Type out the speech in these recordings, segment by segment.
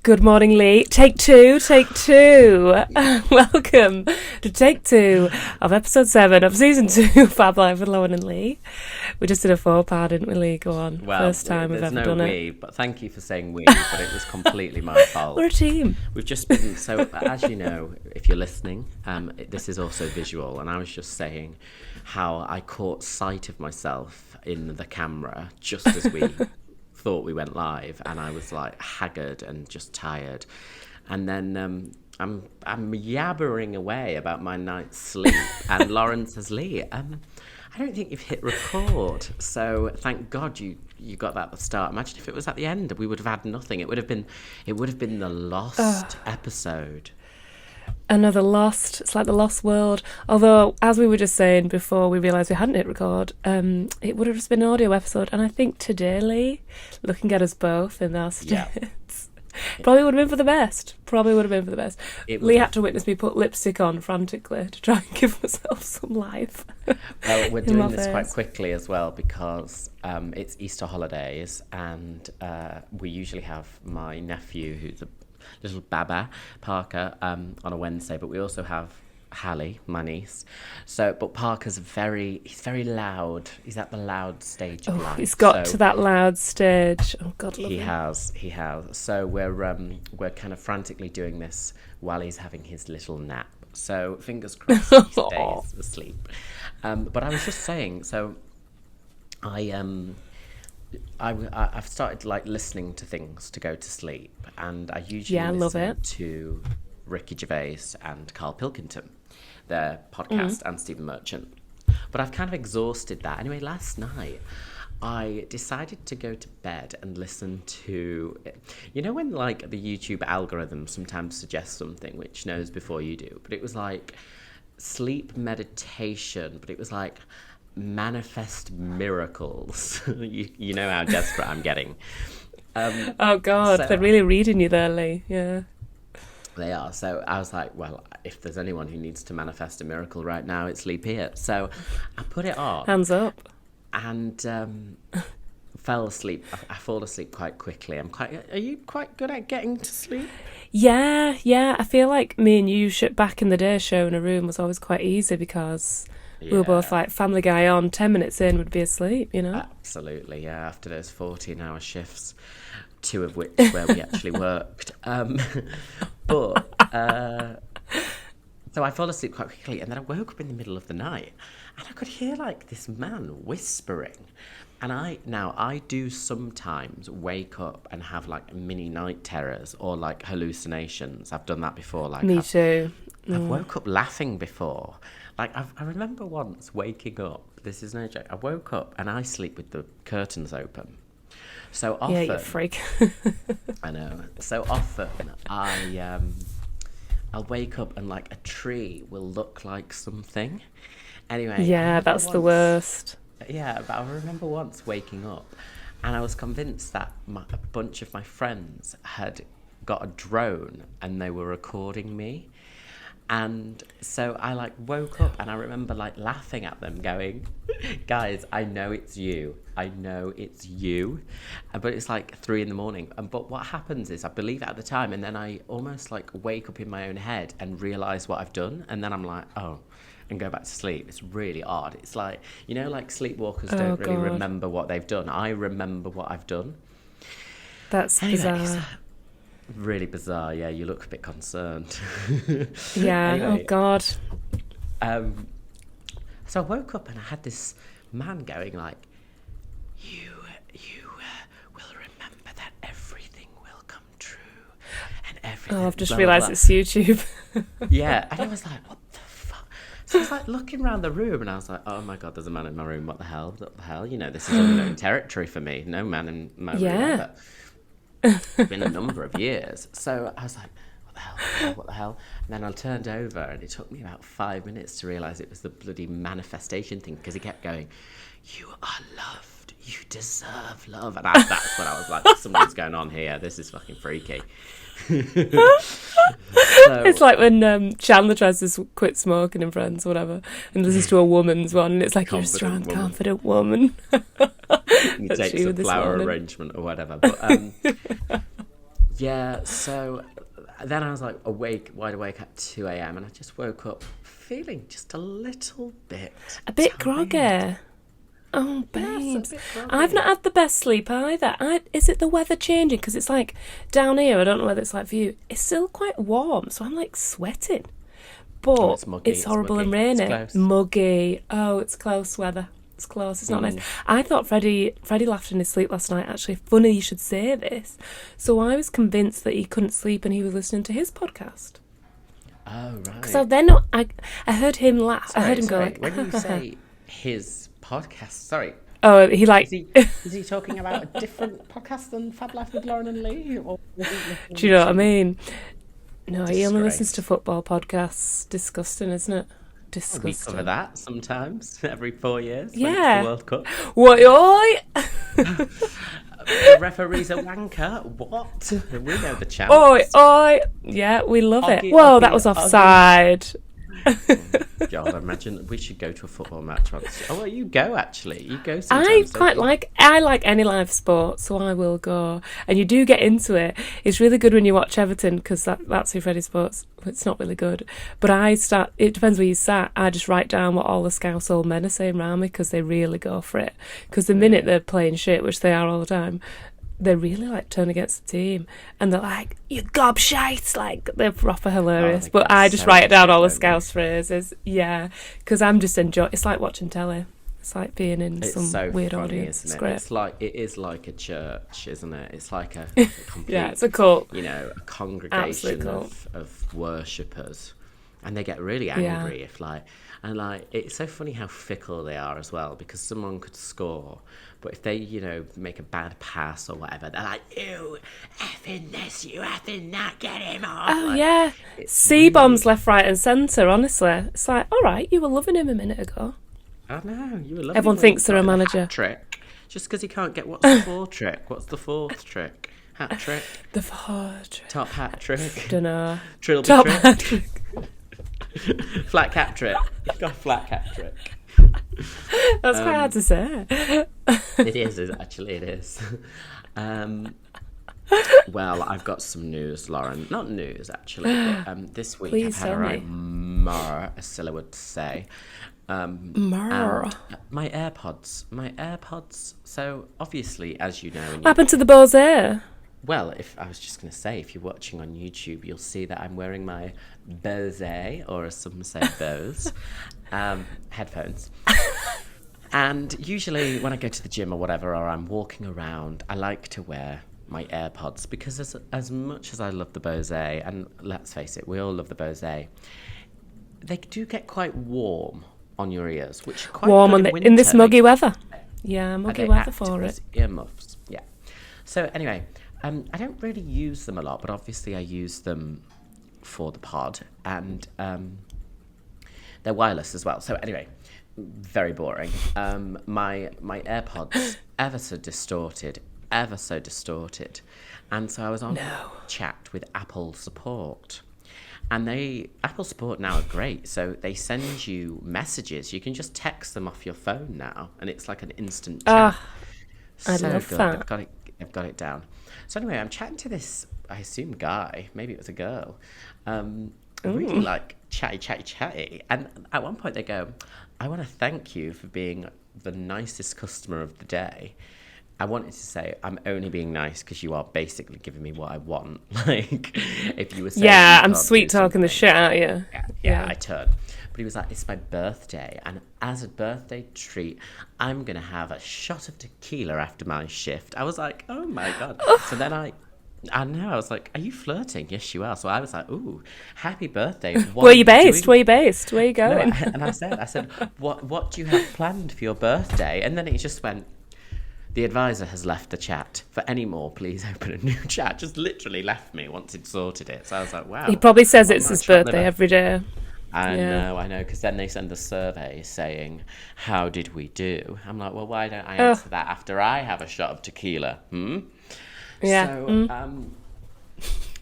Good morning, Lee. Take two. Welcome to take 2 of episode 7 of season 2 of Fablifer with Lauren and Lee. We just did a 4-part, didn't we, Lee? Go on. Well, first time we've ever done it. But thank you for saying we, but it was completely my fault. We're a team. We've just been, so as you know, if you're listening, this is also visual, and I was just saying how I caught sight of myself in the camera just as we thought we went live, and I was like haggard and just tired, and then I'm yabbering away about my night's sleep, and Lauren says, Lee, I don't think you've hit record, so thank God you got that at the start. Imagine if it was at the end, we would have had nothing. It would have been the lost episode. Another lost. It's like the lost world. Although, as we were just saying before we realised we hadn't hit record, it would have just been an audio episode. And I think today, Lee, looking at us both in our states, probably would have been for the best. Lee had to witness me put lipstick on frantically to try and give myself some life. Well, we're doing this quite quickly as well because it's Easter holidays, and we usually have my nephew, who's a little baba, Parker, on a Wednesday, but we also have Hallie, my niece. But Parker's he's very loud. He's at the loud stage of life. He's got to that loud stage. Oh God, love him. He has. So we're kind of frantically doing this while he's having his little nap. So fingers crossed he stays asleep. But I was just saying, so I've started listening to things to go to sleep, and I usually listen to Ricky Gervais and Carl Pilkington, their podcast, and Stephen Merchant. But I've kind of exhausted that. Anyway, last night I decided to go to bed and listen to, you know, when the YouTube algorithm sometimes suggests something which knows before you do, but it was like sleep meditation, but it was like manifest miracles. you know how desperate I'm getting. Oh God, they're really reading you there, Lee. Yeah, they are. So I was like, well, if there's anyone who needs to manifest a miracle right now, it's Lee Peart. So I put it on. Hands up. And fell asleep. I fall asleep quite quickly. Are you quite good at getting to sleep? Yeah. I feel like me and you back in the day, sharing a room was always quite easy because we were both like Family Guy on, 10 minutes in would be asleep, you know? Absolutely, yeah, after those 14-hour shifts, 2 of which where we actually worked. So I fell asleep quite quickly, and then I woke up in the middle of the night, and I could hear like this man whispering. And I do sometimes wake up and have like mini night terrors or like hallucinations. I've done that before. Me too. I've woke up laughing before. Like, I remember once waking up, this is no joke, I woke up and I sleep with the curtains open. So often... Yeah, you freak. I know. So often I'll wake up and like a tree will look like something. Anyway. Yeah, that's the worst. Yeah, but I remember once waking up and I was convinced that a bunch of my friends had got a drone and they were recording me. And so I woke up and I remember laughing at them going, guys, I know it's you. But it's 3 a.m. But what happens is I believe it at the time, and then I almost wake up in my own head and realise what I've done. And then I'm like, oh, and go back to sleep. It's really odd. It's sleepwalkers don't really remember what they've done. I remember what I've done. That's bizarre. Really bizarre, yeah. You look a bit concerned. Yeah. Anyway, oh God. So I woke up and I had this man going you will remember that everything will come true, and everything. Oh, I've just realised it's YouTube. Yeah, and I was like, what the fuck? So I was looking around the room, and I was like, oh my God, there's a man in my room. What the hell? You know, this is unknown territory for me. No man in my room. But it's been a number of years. So I was like, what the hell? And then I turned over, and it took me about 5 minutes to realise it was the bloody manifestation thing, because he kept going, you are loved, you deserve love. And that's when I was like, something's going on here. This is fucking freaky. It's like when Chandler tries to quit smoking in Friends or whatever, and listens to a woman's one, and it's like, you're a strong, confident woman. He takes a flower arrangement or whatever. But Yeah, so then I was like wide awake at 2 a.m. and I just woke up feeling just a little bit A bit tired. groggy. Oh, Yes, babes. a bit groggy. I've not had the best sleep either. Is it the weather changing? Because it's like down here, I don't know whether it's like for you, it's still quite warm, so I'm like sweating. But Oh, it's muggy, it's it's horrible muggy, and it's rainy. close. Muggy. Oh, it's close weather. It's close. It's not nice. I thought Freddie laughed in his sleep last night. Actually, funny you should say this. So I was convinced that he couldn't sleep and he was listening to his podcast. Oh, right. So then I heard him laugh. I heard him go like, when you say his podcast, sorry, oh, he like. is he talking about a different podcast than Fablifer with Lauren and Lee? Or Do you know what I mean? No, he only Disgrace. listens to football podcasts. Disgusting, isn't it? We Disgusting. cover that sometimes every 4 years. When Yeah. it's the World Cup. What? Oi! The referee's a wanker. What? We know the chants. Oi! Oi! Yeah, we love it. Oggy, Whoa, oggy, that was oggy. offside. God, imagine we should go to a football match once. Oh, well, you go actually. You go I sometimes. quite like any live sport, so I will go. And you do get into it. It's really good when you watch Everton because that's who Freddie supports. It's not really good, but it depends where you sat. I just write down what all the Scouse old men are saying around me because they really go for it. Because the minute they're playing shit, which they are all the time, they really like turn against the team and they're like, you gobshite, like they're proper hilarious. they But get I just so write down all the upset, don't they? Scouse phrases, yeah, because I'm just enjoying. It's like watching telly. It's like being in It's some so weird funny, audience. isn't It's it? great. It is like a church, isn't it? It's like a complete, Yeah, it's a cult. a congregation Absolute cult. of worshippers, and they get really angry if it's so funny how fickle they are as well, because someone could score, but if they make a bad pass or whatever, they're like, you effing this, you effing that, get him off. Oh Like, yeah, it's C-bombs really- left, right, and centre. Honestly, it's like, all right, you were loving him a minute ago. I know, you were lovely. Everyone when thinks he they're a got the manager. hat trick, just because he can't get what's the fourth trick? What's the fourth trick? Hat trick, The forge. top hat trick, Dunno. trilby Top trick. hat trick. Flat cap trick. He's got a flat cap trick. That's quite hard to say. It is actually, it is. Well, I've got some news, Lauren. Not news, actually. But, this week Please I've had tell a right me. mar, as Scylla would say. Mar. And my AirPods. So, obviously, as you know... What happened to the Bose? Well, if I was just going to say, if you're watching on YouTube, you'll see that I'm wearing my Bose, or as some say, Bose, headphones. And usually when I go to the gym or whatever, or I'm walking around, I like to wear my AirPods, because as much as I love the Bose, and let's face it, we all love the Bose, they do get quite warm on your ears, which are quite Warm good in this winter. muggy weather. Yeah, muggy They weather act for as it. earmuffs, yeah. So anyway, I don't really use them a lot, but obviously I use them for the pod, and they're wireless as well. So anyway, very boring. My AirPods ever so distorted, and so I was on chat with Apple support. And Apple support now are great. So they send you messages. You can just text them off your phone now, and it's like an instant chat. I love good. that. They've got it down. So anyway, I'm chatting to this, I assume, guy. Maybe it was a girl. Really like chatty. And at one point they go, I want to thank you for being the nicest customer of the day. I wanted to say, I'm only being nice because you are basically giving me what I want. Like, if you were saying... Yeah, you I'm can't sweet do talking the something. shit out of you. Yeah, I turned. But he was like, it's my birthday, and as a birthday treat, I'm going to have a shot of tequila after my shift. I was like, oh my God. So then I know, I was like, are you flirting? Yes, you are. So I was like, ooh, happy birthday. What Where are you based? doing? Where you going? No, and I said, what do you have planned for your birthday? And then it just went, the advisor has left the chat. For any more, please open a new chat. Just literally left me once he'd sorted it. So I was like, wow. He probably says what it's a his match on the birthday day. every day. I Yeah. know, because then they send a survey saying, how did we do? I'm like, well, why don't I answer that after I have a shot of tequila? Yeah. So,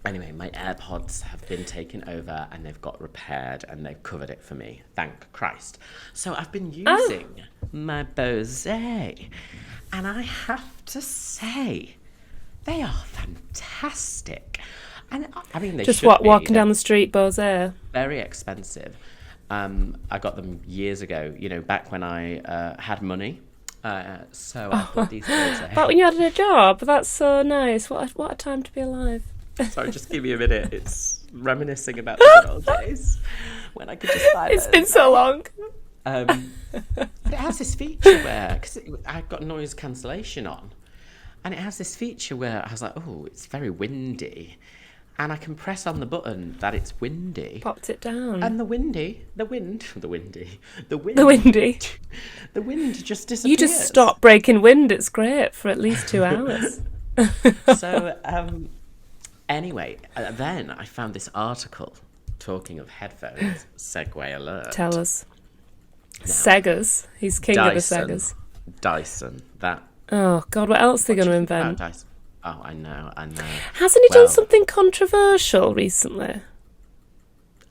anyway, my AirPods have been taken over and they've got repaired and they've covered it for me. Thank Christ. So I've been using my Bose, and I have to say, they are fantastic. fantastic. And I mean, they Just should what, be. walking down the street, Beaux-Arts? Very expensive. I got them years ago, back when I had money. So I thought these birds are... But when you had a job, that's so nice. What a time to be alive. Sorry, just give me a minute. It's reminiscing about the good old days when I could just buy It's been so long. But it has this feature where, because I've got noise cancellation on, and it has this feature where I was like, oh, it's very windy. And I can press on the button that it's windy. Popped it down. And the wind just disappears. You just stop breaking wind. It's great for at least 2 hours. So, anyway, then I found this article talking of headphones. Segue alert. Tell us. Now, Segas. He's king Dyson, of the Segas. Dyson. Oh, God, what else are they going to invent? Dyson? Oh, I know. Hasn't he done something controversial recently?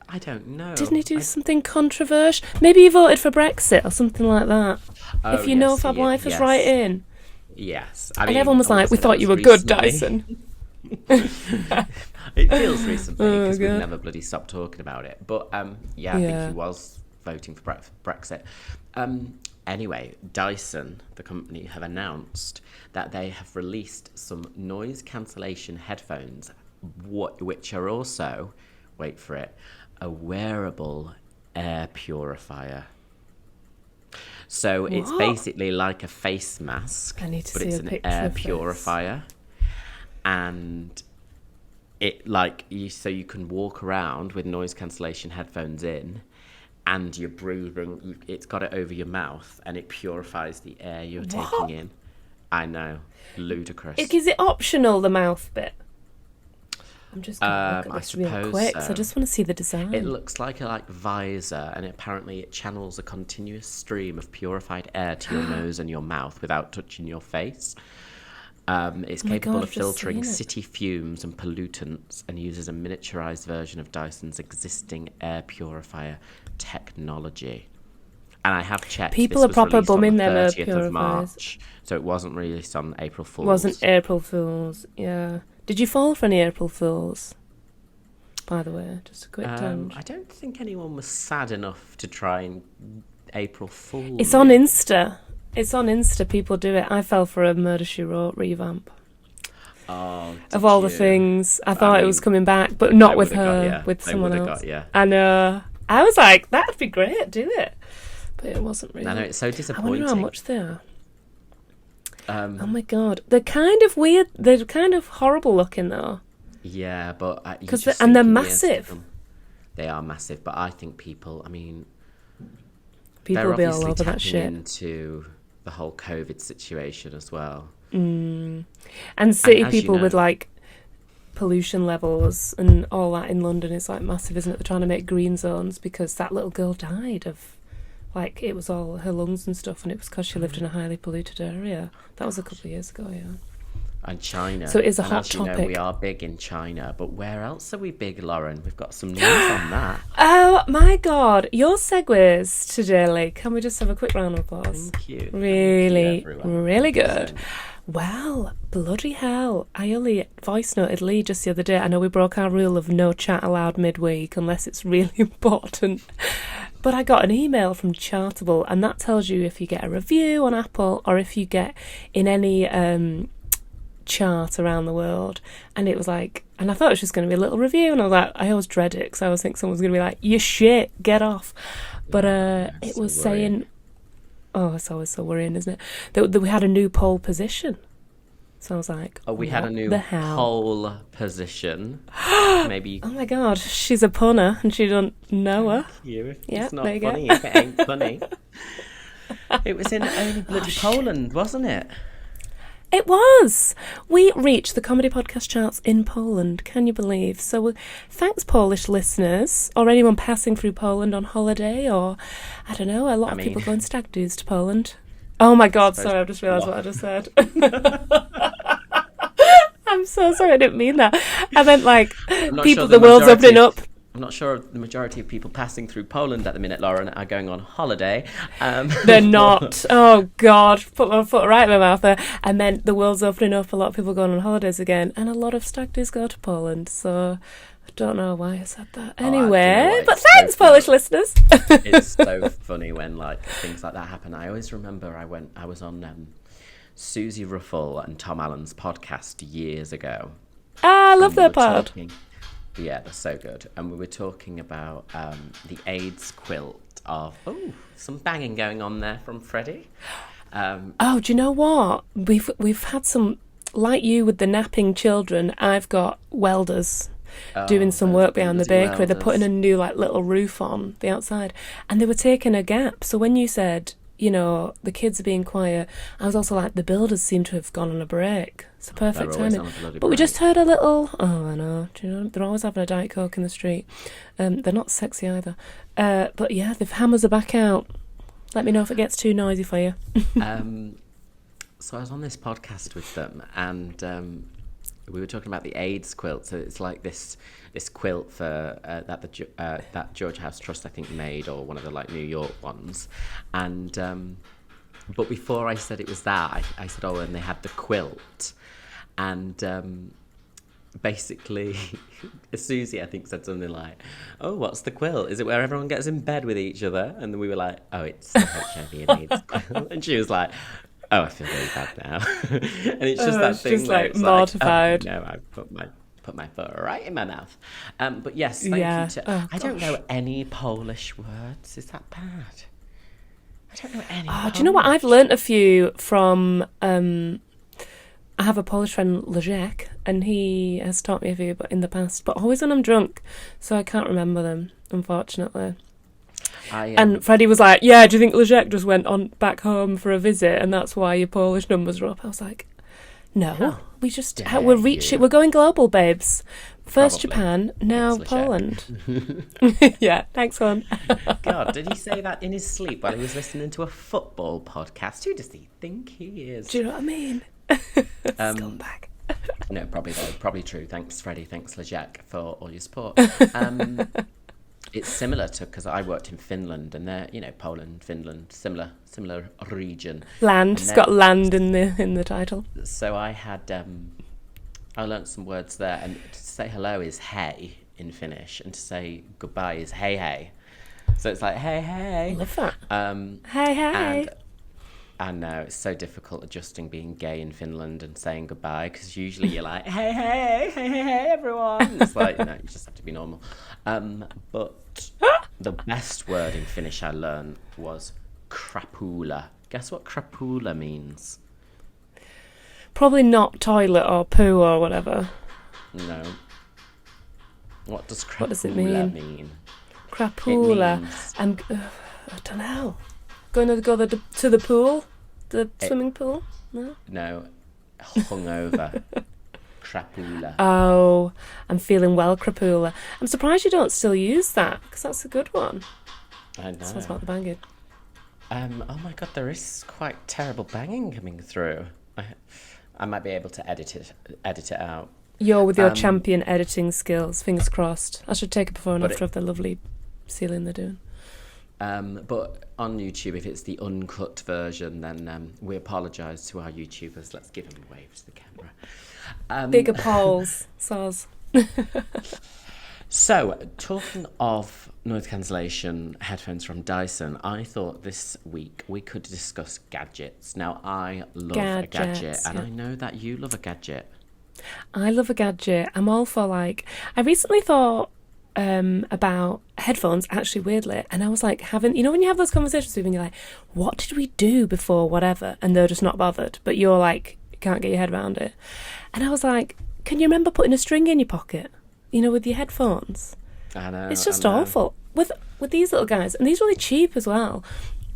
I don't know. Didn't he do something controversial? Maybe he voted for Brexit or something like that. Oh, if you know Fablifer's right in. Yes. And everyone was like, we thought you were good, Dyson. It feels recently because we've God. never bloody stopped talking about it. But I think he was voting for Brexit. Anyway, Dyson, the company, have announced that they have released some noise cancellation headphones, which are also, wait for it, a wearable air purifier. So it's basically like a face mask, I need to but see it's a an picture air of this. purifier. And it so you can walk around with noise cancellation headphones in, and you're breathing, it's got it over your mouth, and it purifies the air you're taking in. I know, ludicrous. Is it optional, the mouth bit? I'm just going to look at this real suppose quick, so. so I just want to see the design. It looks like a visor, and apparently it channels a continuous stream of purified air to your nose and your mouth without touching your face. It's capable of filtering city fumes and pollutants, and uses a miniaturized version of Dyson's existing air purifier technology. And I have checked. People this are was proper released on bumming the them air 30th purifiers. of March, so it wasn't released on April Fool's. Wasn't April Fool's, yeah. Did you fall for any April Fools? By the way, just a quick tangent. I don't think anyone was sad enough to try and April Fool. It's on Insta. It's on Insta. People do it. I fell for a Murder, She Wrote revamp. Oh, of all the things, I thought it was coming back, but not with her, with someone else. And I was like, that'd be great, do it. But it wasn't really. I know, it's so disappointing. I wonder how much they are. Oh my God, they're kind of weird. They're kind of horrible looking though. Yeah, but they're massive. They are massive, but I think people. I mean, people will be all over that shit. Into the whole COVID situation as well. And city people with like pollution levels and all that in London is like massive, isn't it? They're trying to make green zones because that little girl died of, like, it was all her lungs and stuff, and it was because she lived in a highly polluted area. That was a couple of years ago, yeah. And China. So it is a hot as you topic. know, we are big in China, but where else are we big, Lauren? We've got some news on that. Oh my God, your segues today, Lee. Can we just have a quick round of applause? Thank you. Really, Thank you, really good. Well, bloody hell. I only voice noted Lee just the other day. I know we broke our rule of no chat allowed midweek unless it's really important. But I got an email from Chartable, and that tells you if you get a review on Apple or if you get in any chart around the world. And it was like, and I thought it was just going to be a little review, and I was like, I always dread it because I always think someone's going to be like, you shit, get off. But it was saying, oh, it's always so worrying, isn't it? That we had a new pole position. So I was like, oh, we had a new pole position. Maybe. Oh my God, she's a punner and she don't know her. It's not funny if it ain't funny. It was in only bloody Poland, wasn't it? It was. We reached the comedy podcast charts in Poland. Can you believe? So thanks, Polish listeners, or anyone passing through Poland on holiday, or I don't know, a lot of people going stag do's to Poland. Oh my God, sorry, I've just realised what I just said. I'm so sorry, I didn't mean that. I meant like people, sure the world's opening up. I'm not sure the majority of people passing through Poland at the minute, Lauren, are going on holiday. They're not. Oh, God. Put my foot right in my mouth there. I meant the world's opening up. A lot of people going on holidays again. And a lot of stag do's go to Poland. So I don't know why I said that. Anyway, but thanks, Polish listeners. It's so funny when like things like that happen. I always remember I was on Susie Ruffle and Tom Allen's podcast years ago. I love their pod. Yeah, they're so good. And we were talking about the AIDS quilt of... Oh, some banging going on there from Freddie. Do you know what? We've had some... Like you with the napping children, I've got welders doing some work behind the bakery. Welders. They're putting a new like little roof on the outside. And they were taking a gap. So when you said, you know, the kids are being quiet, I was also like, the builders seem to have gone on a break. It's a perfect timing. But we just heard a little... Oh, I know. Do you know? They're always having a Diet Coke in the street. They're not sexy either. But yeah, the hammers are back out. Let me know if it gets too noisy for you. So I was on this podcast with them, and we were talking about the AIDS quilt. So it's like this quilt for that George House Trust, I think, made, or one of the like New York ones. And but before I said it was that, I said, oh, and they had the quilt. And basically, Susie, I think, said something like, oh, what's the quilt? Is it where everyone gets in bed with each other? And then we were like, oh, it's the HIV and AIDS quilt. And she was like, oh, I feel really bad now. And it's just that thing just where like mortified. Like, oh, no, I put my foot right in my mouth. But yes, thank you to... I don't know any Polish words. Is that bad? I don't know any Polish. Do you know what? I've learnt a few from... I have a Polish friend, Leszek, and he has taught me a few in the past, but always when I'm drunk, so I can't remember them, unfortunately. And Freddie was like, yeah, do you think Leszek just went on back home for a visit and that's why your Polish numbers are up? I was like, no, we just, we're going global, babes. First Probably. Japan, now Poland. Yeah, thanks, hon. God, did he say that in his sleep while he was listening to a football podcast? Who does he think he is? Do you know what I mean? Scumbag. No, probably true. Thanks, Freddie. Thanks, Leszek, for all your support. It's similar to, because I worked in Finland, and they're, you know, Poland, Finland, similar region. Land. It's got land in the title. So I had, I learnt some words there, and to say hello is hey in Finnish, and to say goodbye is hey hey. So it's like hey hey. I love that. Hey hey. I know, it's so difficult adjusting being gay in Finland and saying goodbye, because usually you're like, hey, hey, hey, hey, hey, everyone. It's like, no, you just have to be normal. But the best word in Finnish I learned was crapula. Guess what crapula means? Probably not toilet or poo or whatever. No. What does crapula What does it mean? Crapula. I don't know. Going to go to the pool? The swimming pool? No? No. Hungover. Crapula. Oh, I'm feeling well, crapula. I'm surprised you don't still use that, because that's a good one. I know. Sounds about the banging. Oh my God, there is quite terrible banging coming through. I might be able to edit it out. You're with your champion editing skills, fingers crossed. I should take a before and after of the lovely ceiling they're doing. But on YouTube, if it's the uncut version, then we apologise to our YouTubers. Let's give them a wave to the camera. Bigger poles, soz. So, talking of noise cancellation headphones from Dyson, I thought this week we could discuss gadgets. Now, I love a gadget, and I know that you love a gadget. I love a gadget. I'm all for, like... I recently thought about headphones, actually, weirdly, and I was like having... You know when you have those conversations with people and you're like, what did we do before whatever? And they're just not bothered, but you're like, you can't get your head around it. And I was like, can you remember putting a string in your pocket? You know, with your headphones. I know. It's just awful. With these little guys, and these really cheap as well.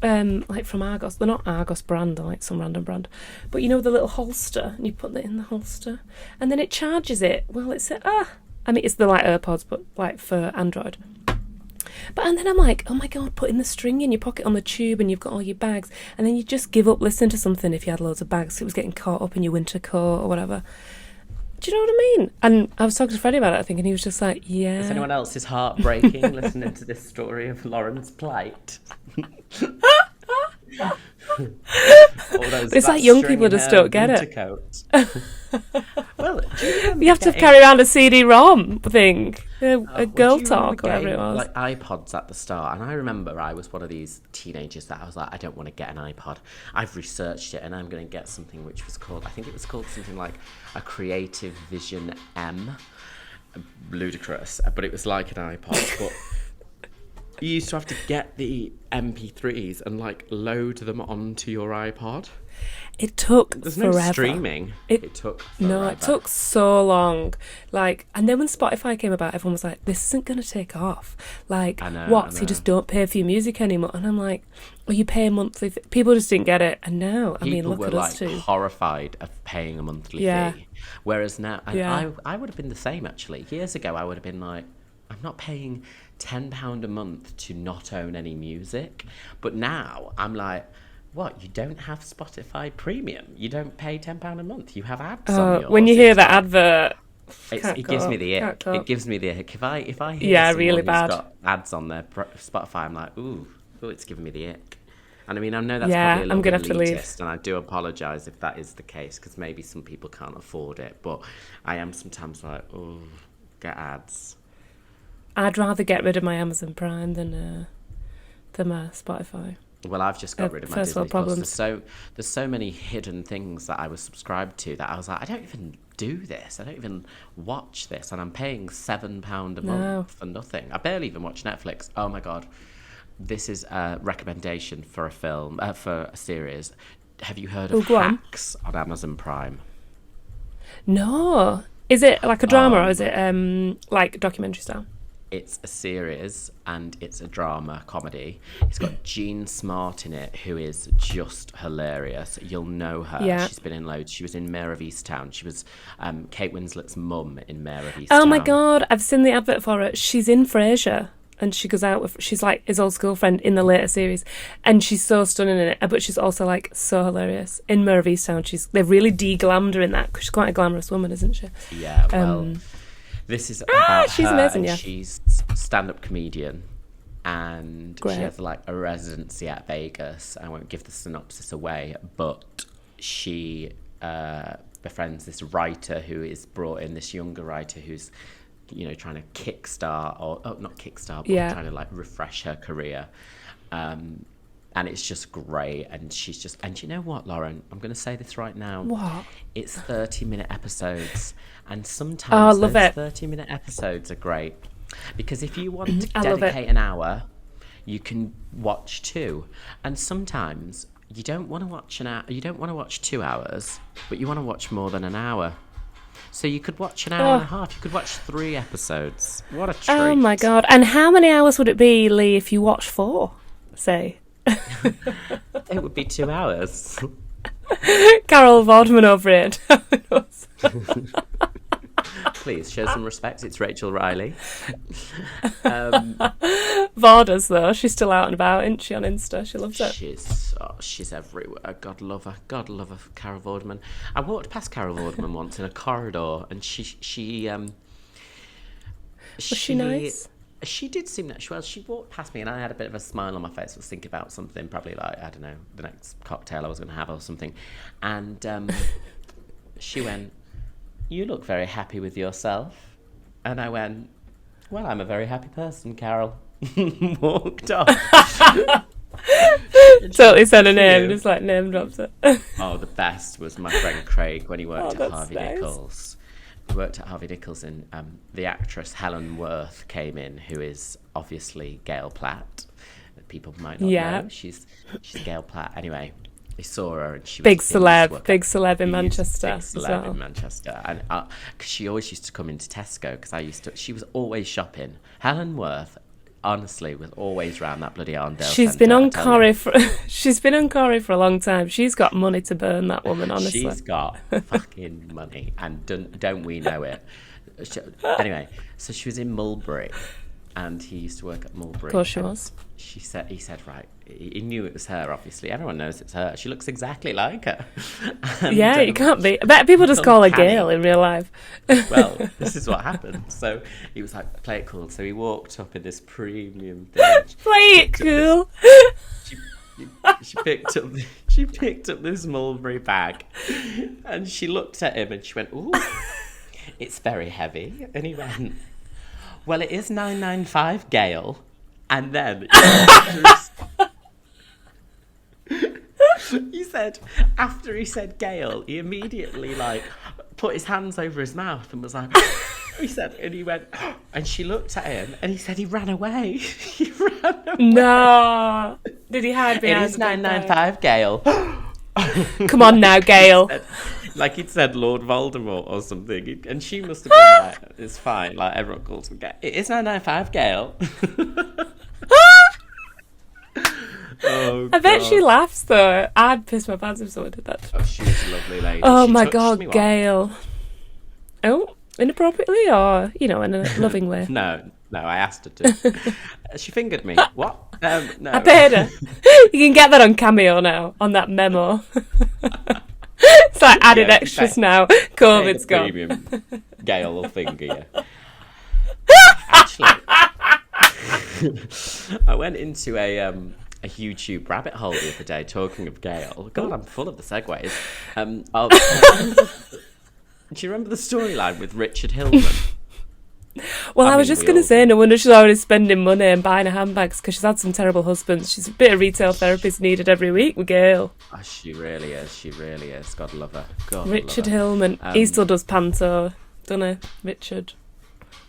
Like from Argos. They're not Argos brand, they're like some random brand. But you know the little holster, and you put that in the holster, and then it charges it. Well, it's I mean, it's the like AirPods, but like for Android. And then I'm like, oh my God, putting the string in your pocket on the tube, and you've got all your bags, and then you just give up listening to something if you had loads of bags. It was getting caught up in your winter coat or whatever. Do you know what I mean? And I was talking to Freddie about it, I think, and he was just like, yeah. Is anyone else's heart breaking listening to this story of Lauren's plight? It's like young people just don't get it. Well, you have to carry around a CD-ROM thing, a Girl Talk, or whatever it was. Like iPods at the start, and I remember I was one of these teenagers that I was like, I don't want to get an iPod. I've researched it, and I'm going to get something which was called, I think it was called something like a Creative Vision M. Ludicrous, but it was like an iPod, but you used to have to get the MP3s and like load them onto your iPod. It took There's forever. no streaming. It took forever. No, it took so long. Like, and then when Spotify came about, everyone was like, "This isn't going to take off." Like, what? So you just don't pay for your music anymore? And I'm like, "Well, you pay a monthly." People just didn't get it, and now, I mean, look at us too. People were like horrified of paying a monthly fee, whereas now, and I would have been the same actually. Years ago, I would have been like, "I'm not paying £10 a month to not own any music," but now I'm like, what, you don't have Spotify Premium? You don't pay £10 a month? You have ads on yours? When you hear that advert, it gives me the ick. It gives me the ick. If I hear someone really who's bad. got ads on their Spotify, I'm like, ooh, it's giving me the ick. And I mean, I know that's probably a little bit elitist, and I do apologise if that is the case, because maybe some people can't afford it, but I am sometimes like, oh, get ads. I'd rather get rid of my Amazon Prime than my Spotify. Well, I've just got rid of my First Disney world problems. Plus. There's so many hidden things that I was subscribed to that I was like, I don't even do this. I don't even watch this, and I'm paying £7 a month for nothing. I barely even watch Netflix. Oh my god, this is a recommendation for a film, for a series. Have you heard of Hacks on Amazon Prime? No. Is it like a drama or is it like documentary style? It's a series and it's a drama comedy. It's got Jean Smart in it, who is just hilarious. You'll know her. Yeah. She's been in loads. She was in Mayor of Easttown. She was Kate Winslet's mum in Mayor of Easttown. Oh my god, I've seen the advert for it. She's in Frasier. And she goes out with, she's like his old school friend in the later series. And she's so stunning in it, but she's also like so hilarious. In Mayor of Easttown, they've really de-glammed her in that, because she's quite a glamorous woman, isn't she? Yeah, well, this is about she's her, amazing, and yeah. she's a stand-up comedian, and she has like a residency at Vegas. I won't give the synopsis away, but she befriends this writer who is brought in, this younger writer who's, you know, trying to kickstart, or not kickstart, but trying to like refresh her career. And it's just great. And she's just, and you know what, Lauren, I'm going to say this right now. What? It's 30-minute episodes. And sometimes those 30-minute episodes are great. Because if you want to dedicate an hour, you can watch 2. And sometimes you don't want to watch you don't want to watch 2 hours, but you want to watch more than an hour. So you could watch an hour and a half. You could watch 3 episodes. What a treat. Oh my god. And how many hours would it be, Lee, if you watched 4, say? It would be 2 hours. Carol Vorderman over it. Please, show some respect. It's Rachel Riley. Vorders, though. She's still out and about, isn't she, on Insta? She loves it. She's everywhere. God love her. God love her, Carol Vorderman. I walked past Carol Vorderman once in a corridor, and was she nice? She did seem nice. Well, she walked past me and I had a bit of a smile on my face. I was thinking about something, probably like, I don't know, the next cocktail I was going to have or something. And she went, "You look very happy with yourself." And I went, "Well, I'm a very happy person, Carol." Walked off. Totally said a name, just like name drops it. Oh, the best was my friend Craig when he worked at Harvey Nichols. He worked at Harvey Nichols, and the actress Helen Worth came in, who is obviously Gail Platt. People might not know. She's Gail Platt. Anyway, I saw her, and she was big celeb in Manchester. Big celeb in Manchester, and cause she always used to come into Tesco, because she was always shopping. Helen Worth, honestly, was always round that bloody Arndale. She's been on Corrie for a long time. She's got money to burn, that woman, honestly. She's got fucking money, and don't we know it? Anyway, so she was in Mulberry, and he used to work at Mulberry. Of course she and was. He said, right, he knew it was her, obviously. Everyone knows it's her. She looks exactly like her. And, Yeah, you can't be. I bet people just call her uncanny. Gail in real life. Well, this is what happened. So he was like, play it cool. So he walked up in this premium thing. Play it cool. She picked up this Mulberry bag, and she looked at him and she went, "Ooh, it's very heavy." And he went, "Well, it is 995, Gail." And then he said, after he said Gail, he immediately like put his hands over his mouth and was like, he said, and he went, and she looked at him, and he said he ran away. He ran away. No. Did he hide behind It is 995, Gail. Come on now, Gail. Like he'd said Lord Voldemort or something. And she must have been like, it's fine. Like everyone calls him Gail. It is 995, Gail. Oh, I bet she laughs though. I'd piss my pants if someone did that. Oh, she was a lovely lady. Oh She my touched God, me once. Gail. Oh, inappropriately or, in a loving way? No, I asked her to. She fingered me. What? No. I paid her. You can get that on Cameo now, on that memo. It's like added Yeah, extras now. COVID's Pay the gone. premium. Gail will finger you. Actually, I went into a YouTube rabbit hole the other day talking of Gail. God, I'm full of the segues. Do you remember the storyline with Richard Hillman? Well, I I was mean, just we going to all say, no wonder she's already spending money and buying her handbags because she's had some terrible husbands. She's a bit of retail therapist needed every week with Gail. Oh, she really is. She really is. God love her. God Richard love her. Hillman. He still does panto, doesn't he? Richard.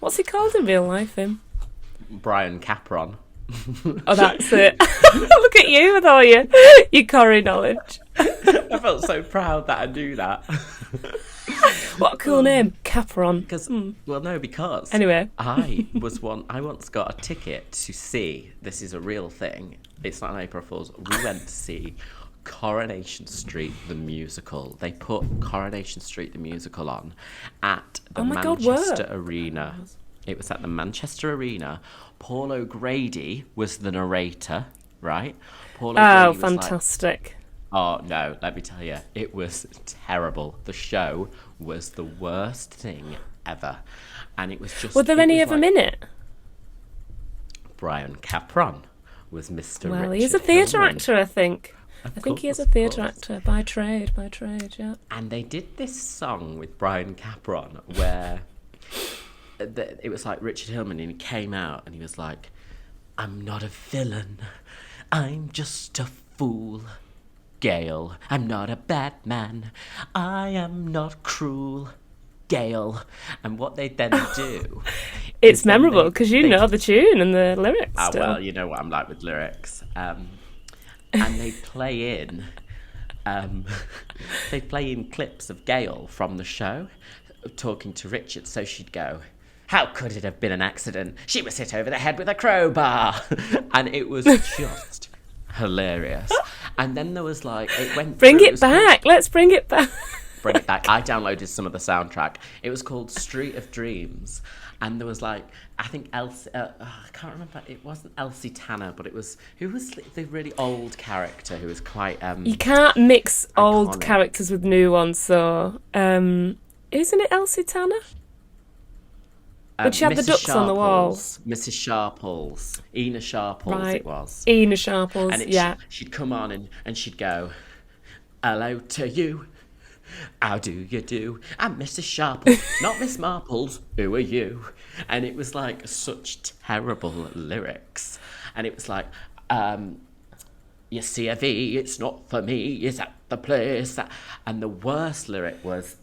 What's he called in real life, him? Brian Capron. Oh, that's it. Look at you with all your Corrie knowledge. I felt so proud that I knew that. What a cool name. Capron. Because Anyway. I once got a ticket to see, this is a real thing, it's not an April Fool's, we went to see Coronation Street the musical. They put Coronation Street the musical on at the Manchester Arena. It was at the Manchester Arena. Paul O'Grady was the narrator, right? Paul O'Grady was fantastic. oh, no, let me tell you, it was terrible. The show was the worst thing ever. And it was just... Were there any of them in it? Brian Capron was Mr. Well, Richard he's a theatre Hillman. actor, I think. Of I think he is a course, of theatre course. actor by trade, yeah. And they did this song with Brian Capron where it was like Richard Hillman, and he came out and he was like, "I'm not a villain, I'm just a fool. Gail, I'm not a bad man, I am not cruel. Gail." And what they then do... It's memorable because you know the tune and the lyrics Oh, still. well, you know what I'm like with lyrics. And they play in... they play in clips of Gail from the show talking to Richard. So she'd go, "How could it have been an accident? She was hit over the head with a crowbar." And it was just hilarious. And then there was like... it went Bring through, it back. Let's bring it back. Bring it back. I downloaded some of the soundtrack. It was called Street of Dreams. And there was like, I think Elsie, I can't remember, it wasn't Elsie Tanner, but it was, who was the really old character who was quite... You can't mix old iconic. characters with new ones, so... isn't it Elsie Tanner? But she had the Mrs. ducks on the wall. Mrs. Sharples. Ena Sharples Right. it was. Ena Sharples, And yeah. she'd come on and she'd go, "Hello to you. How do you do? I'm Mrs. Sharples, not Miss Marples. Who are you?" And it was like such terrible lyrics. And it was like, "You see a V, it's not for me, it's at the place." And the worst lyric was...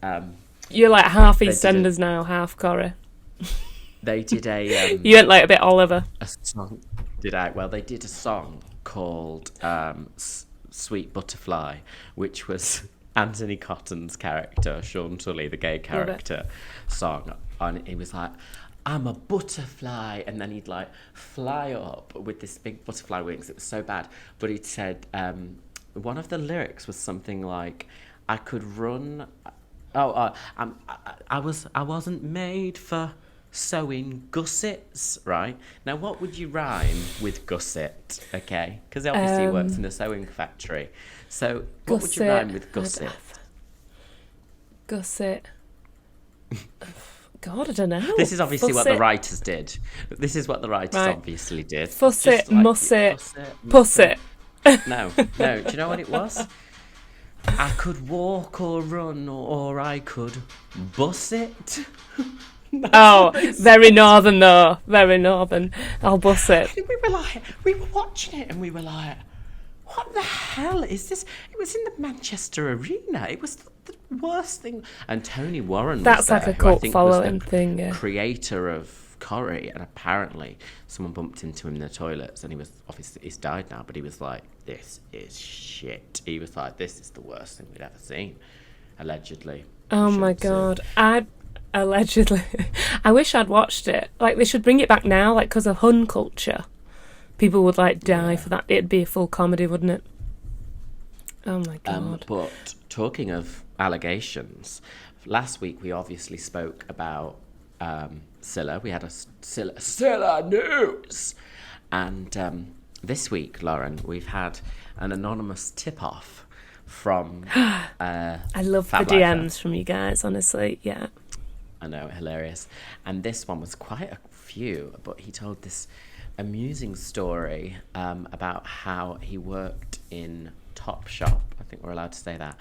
You're like half did EastEnders now, half Corrie. they did a... You went like a bit Oliver. a song. Did I? Well, they did a song called Sweet Butterfly, which was Anthony Cotton's character, Sean Tully, the gay character, song. And it was like, "I'm a butterfly," and then he'd like fly up with this big butterfly wings. It was so bad. But he'd said, one of the lyrics was something like, "I could run... I wasn't made for sewing gussets, right? Now, what would you rhyme with gusset, okay? Because obviously he works in a sewing factory. So what would you rhyme with gusset? Gusset. God, I don't know. This is obviously what the writers did. This is what the writers obviously did. Fusset, musset, pusset. No. Do you know what it was? I could walk or run, or I could bus it. Oh, very northern though. Very northern. I'll bus it. We were watching it and we were like, what the hell is this? It was in the Manchester Arena. It was the worst thing. And Tony Warren was there, like a cult following thing, yeah. Creator of Corrie, and apparently someone bumped into him in the toilets, and he's died now, but he was like, this is shit. He was like, this is the worst thing we'd ever seen, allegedly. Oh my God. Allegedly. I wish I'd watched it. Like, they should bring it back now, like, because of Hun culture. People would, like, die for that. It'd be a full comedy, wouldn't it? Oh my God. But talking of allegations, last week we obviously spoke about Scylla. We had a Scylla news. And this week, Lauren, we've had an anonymous tip-off from I love Fablifer. The DMs from you guys, honestly. Yeah. I know, hilarious. And this one was quite a few, but he told this amusing story about how he worked in Topshop. I think we're allowed to say that.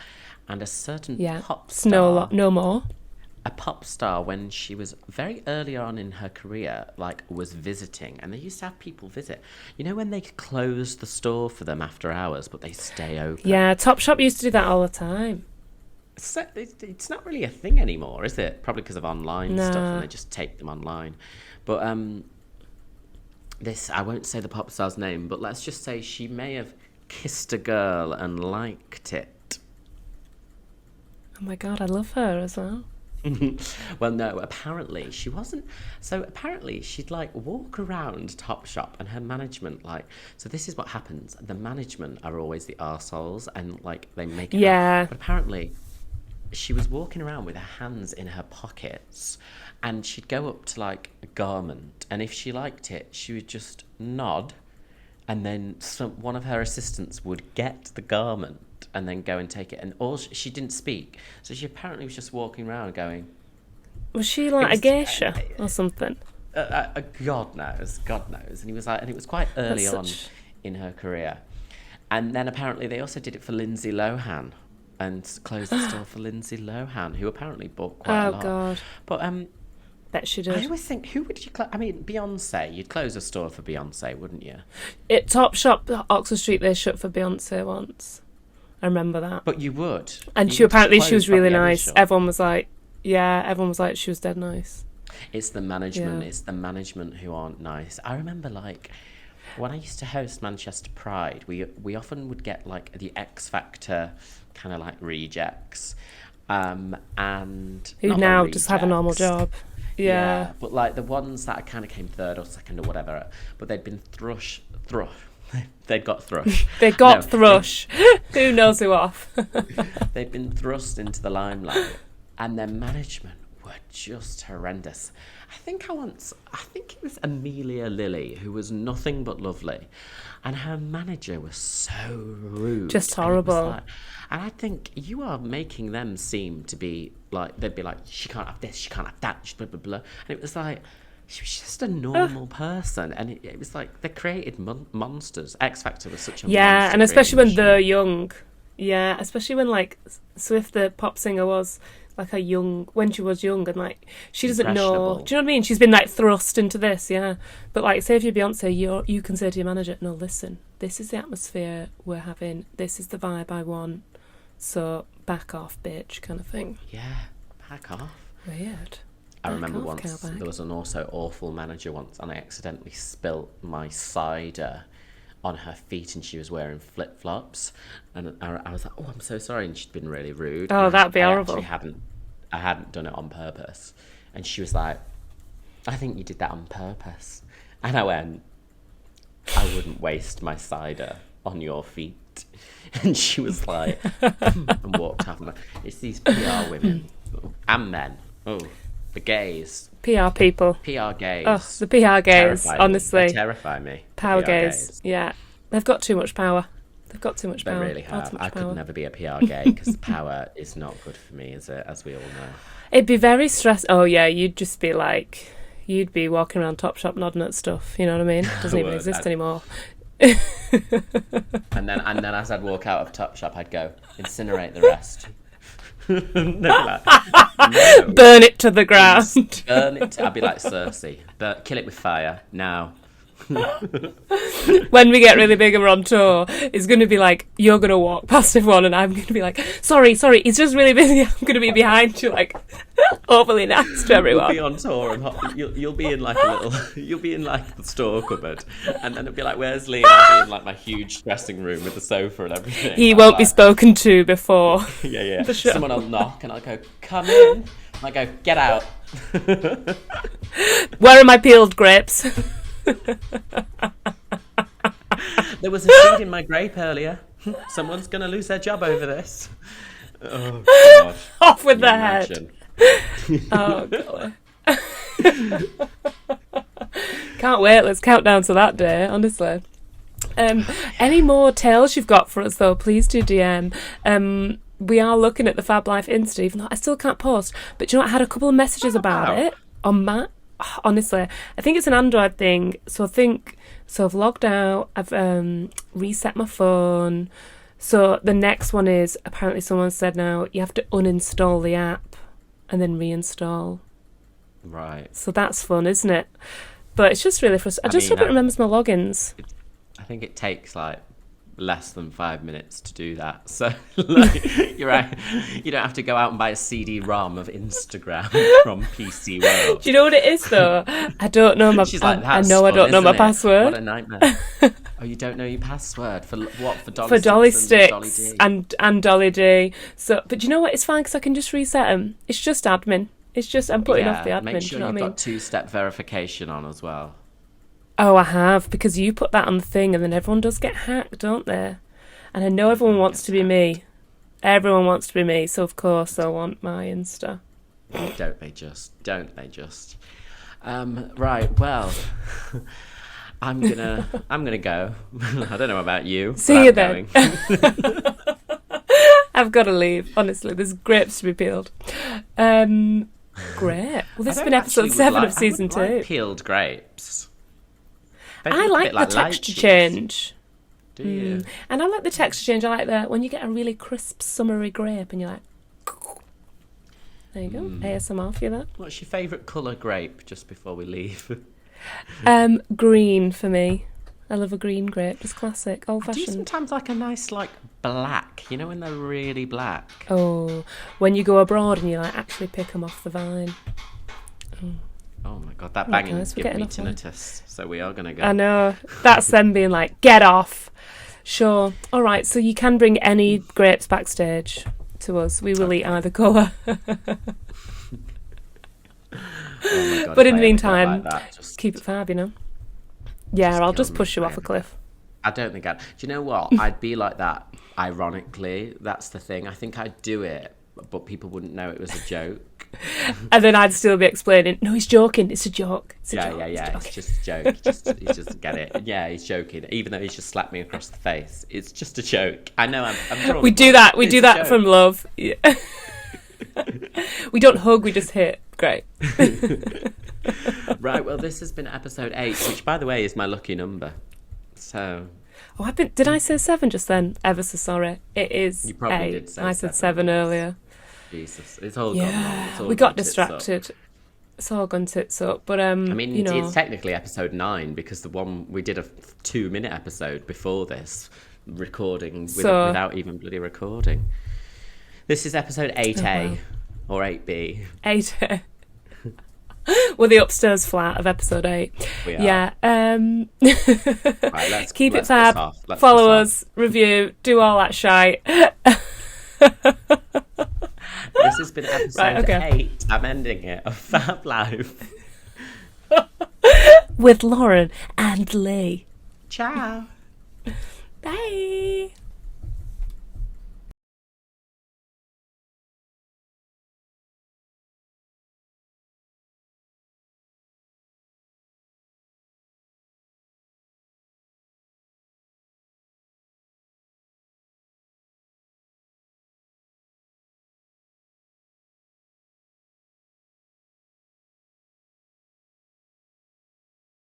And a certain pop star... No more. A pop star, when she was very early on in her career, like, was visiting. And they used to have people visit. You know when they close the store for them after hours, but they stay open? Yeah, Topshop used to do that all the time. So it's not really a thing anymore, is it? Probably because of online stuff, and they just take them online. But this, I won't say the pop star's name, but let's just say she may have kissed a girl and liked it. Oh my God, I love her as well. Well, no, apparently she wasn't. So apparently she'd like walk around Topshop, and her management, like, so this is what happens. The management are always the arseholes, and like they make it up. But apparently she was walking around with her hands in her pockets, and she'd go up to like a garment, and if she liked it, she would just nod, and then one of her assistants would get the garment and then go and take it, and she didn't speak, so she apparently was just walking around going... Was she like a geisha or something? God knows, and he was like, and it was quite early on in her career. And then apparently they also did it for Lindsay Lohan, and closed the store for Lindsay Lohan, who apparently bought quite a lot. Oh God! But bet she did. I always think, who would you? I mean, Beyonce. You'd close a store for Beyonce, wouldn't you? At Topshop, Oxford Street, they shut for Beyonce once. I remember that. But you would. And she was really nice. Everyone was like, she was dead nice. It's the management. Yeah. It's the management who aren't nice. I remember, like, when I used to host Manchester Pride, we often would get like the X Factor kind of like rejects, and who now just have a normal job. Yeah. But like the ones that kind of came third or second or whatever, but they'd been They'd got thrush. Thrush. Who knows who off? They'd been thrust into the limelight, and their management were just horrendous. I think it was Amelia Lilly, who was nothing but lovely, and her manager was so rude. Just horrible. And I think you are making them seem to be like, they'd be like, she can't have this, she can't have that, blah, blah, blah. And it was like, she was just a normal person, and it was like they created monsters. X Factor was such a monster, and especially when they're young. Yeah, especially when like Swift, the pop singer, was like when she was young, and like she doesn't know. Do you know what I mean? She's been like thrust into this, But like, say if you're Beyonce, you can say to your manager, "No, listen, this is the atmosphere we're having. This is the vibe I want. So back off, bitch," kind of thing. Yeah, back off. Weird. I remember once there was an also awful manager once, and I accidentally spilt my cider on her feet, and she was wearing flip-flops, and I was like, "Oh, I'm so sorry," and she'd been really rude. Oh, that'd be horrible. I hadn't done it on purpose, and she was like, "I think you did that on purpose," and I went, "I wouldn't waste my cider on your feet," and she was like, and walked off. It's these PR women and men. Oh. The gays. PR people. PR gays. Oh, the PR gays, Terrify me. honestly. They terrify me. Power PR gays. Yeah. They've got too much power. They've got too much They power. really Far have. too much I power. could never be a PR gay because power is not good for me, is it? As we all know. It'd be very stressful. Oh, yeah, you'd just be like... You'd be walking around Topshop nodding at stuff, you know what I mean? It doesn't even exist anymore. And then as I'd walk out of Topshop, I'd go, incinerate the rest. They'd be like, no. Burn it to the ground. Burn it. I'd be like Cersei. Kill it with fire now. When we get really big and we're on tour, it's going to be like, you're going to walk past everyone and I'm going to be like, sorry, he's just really busy. I'm going to be behind you, like, overly nice to everyone. You'll be on tour and you'll be in like you'll be in like the store cupboard, and then it'll be like, where's Lee? And I'll be in like my huge dressing room with the sofa and everything. He won't be spoken to before. Yeah. The show. Someone will knock and I'll go, come in. And I go, get out. Where are my peeled grapes? There was a seed in my grape earlier. Someone's going to lose their job over this. Oh, God. Off with the head. Oh, golly. Can't wait. Let's count down to that day, honestly. Any more tales you've got for us, though, please do DM. We are looking at the Fablifer Insta, even though I still can't post. But do you know what? I had a couple of messages about it on Matt. Honestly, I think it's an Android thing. So I've logged out. I've reset my phone. So the next one is, apparently someone said now you have to uninstall the app and then reinstall. Right. So that's fun, isn't it? But it's just really frustrating. I just hope it remembers my logins. I think it takes like less than 5 minutes to do that. So like, you're right. You don't have to go out and buy a CD-ROM of Instagram from PC World. Do you know what it is though? I don't know my. She's like, I know I don't know my password. What a nightmare. Oh, you don't know your password for what? For Dolly for Dolly Sticks Dolly D? and Dolly D. So, but you know what? It's fine because I can just reset them. It's just admin. It's just I'm putting off the admin. Make sure do you know you've what I mean? got two-step verification on as well. Oh, I have, because you put that on the thing and then everyone does get hacked, don't they? And I know everyone wants to be me. Everyone wants to be me, so of course I want my Insta. Don't they just? Right, well, I'm gonna go. I don't know about you. See you then. I've got to leave, honestly. There's grapes to be peeled. Great. Well, this has been episode 7 of season 2. Like peeled grapes. I like the texture change. Do you? And I like the texture change. I like that when you get a really crisp, summery grape and you're like, there you go. ASMR for you there. What's your favourite colour grape, just before we leave? Green for me. I love a green grape. Just classic, old-fashioned. Do you sometimes like a nice, like, black? You know when they're really black? Oh, when you go abroad and you like actually pick them off the vine. Oh my God, that banging is giving me off wine. tinnitus. So we are going to go. I know. That's them being like, get off. Sure. All right, so you can bring any grapes backstage to us. We will eat either colour. Oh my God, but in if the I ever meantime, got like that, just keep it fab, you know? Yeah, I'll kill just me push you off a forever. cliff. I don't think I'd. Do you know what? I'd be like that, ironically. That's the thing. I think I'd do it, but people wouldn't know it was a joke. And then I'd still be explaining, no, he's joking. It's a joke. It's a joke. Yeah. It's It's just a joke. He just get it. Yeah, he's joking. Even though he's just slapped me across the face. It's just a joke. I know I'm drunk. We do that. We It's do a that joke. from love. Yeah. We don't hug. We just hit. Great. Right, well, this has been episode 8, which, by the way, is my lucky number. So... Oh, did I say 7 just then? Ever so sorry. It is You probably 8. did say I said 7 7 earlier. Jesus, it's all gone wrong. It's all We gone got tits distracted. It's all gone tits up. But, I mean, you know... it's technically episode 9 because the one we did a 2-minute episode before this, recording without even bloody recording. This is episode 8A or 8B. 8. We're the upstairs flat of episode 8. We are. Yeah. Right, let's Keep it piss fab. off. Let's Follow piss us. Review. Do all that shite. This has been episode Right, okay. 8. I'm ending it. Of Fab Life. With Lauren and Lee. Ciao. Bye.